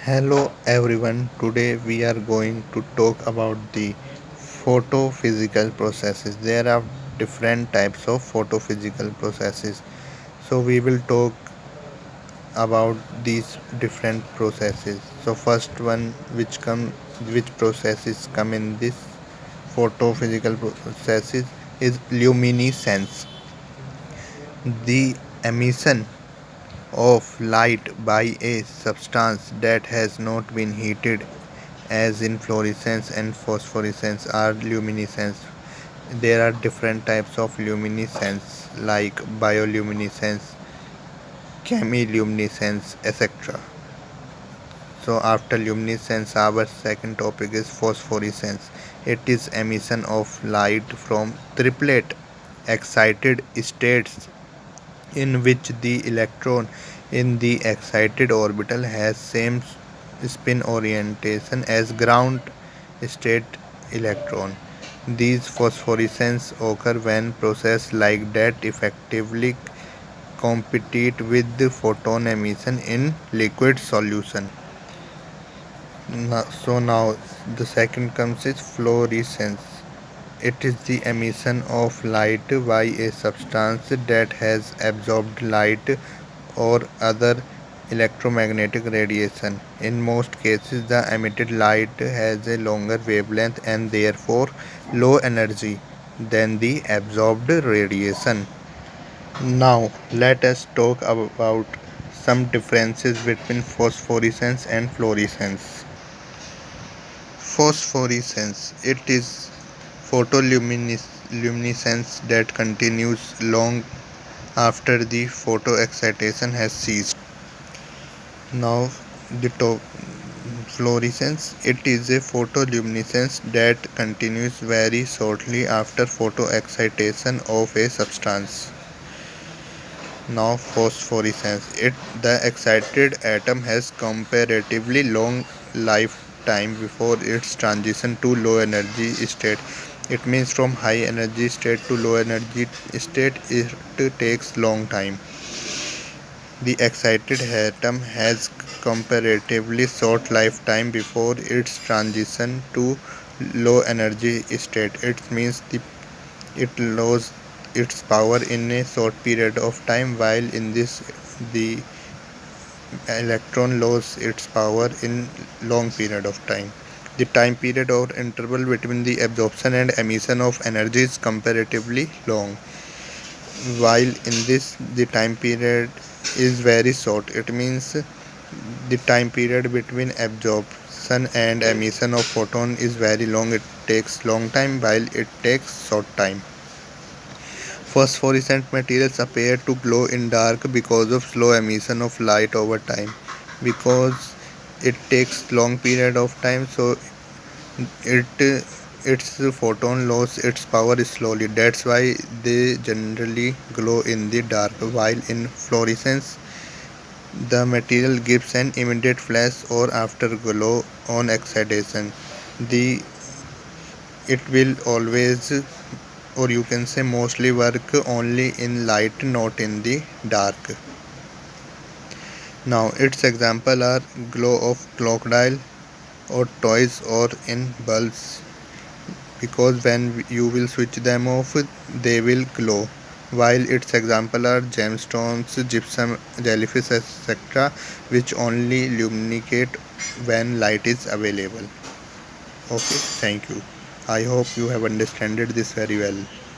Hello everyone, today we are going to talk about the photophysical processes. There are different types of photophysical processes. So we will talk about these different processes. So first one which processes come in this photophysical processes is luminescence. The emission of light by a substance that has not been heated, as in fluorescence and phosphorescence are luminescence. There are different types of luminescence like bioluminescence, chemiluminescence, etc. So after luminescence, our second topic is phosphorescence. It is emission of light from triplet excited states in which the electron in the excited orbital has same spin orientation as ground state electron. These phosphorescence occur when processes like that effectively compete with the photon emission in liquid solution. Now the second comes is fluorescence. It is the emission of light by a substance that has absorbed light or other electromagnetic radiation. In most cases, the emitted light has a longer wavelength and therefore low energy than the absorbed radiation. Now, let us talk about some differences between phosphorescence and fluorescence. Phosphorescence, it is photoluminescence that continues long after the photoexcitation has ceased. Now, the fluorescence, it is a photoluminescence that continues very shortly after photoexcitation of a substance. Now, phosphorescence, the excited atom has comparatively long lifetime before its transition to low energy state. It means from high energy state to low energy state it takes long time. The excited atom has comparatively short lifetime before its transition to low energy state. It means it loses its power in a short period of time, while in this the electron loses its power in long period of time. The time period or interval between the absorption and emission of energy is comparatively long, while in this the time period is very short. It means the time period between absorption and emission of photon is very long. It takes long time while it takes short time. Phosphorescent materials appear to glow in dark because of slow emission of light over time. Because it takes long period of time, so it its photon loses its power slowly. That's why they generally glow in the dark. While in fluorescence, the material gives an immediate flash or afterglow on excitation. The it will always, or you can say mostly, work only in light, not in the dark. Now its example are glow of crocodile or toys or in bulbs, because when you will switch them off they will glow, while its example are gemstones, gypsum, jellyfish, etc., which only illuminate when light is available. Okay, thank you. I hope you have understood this very well.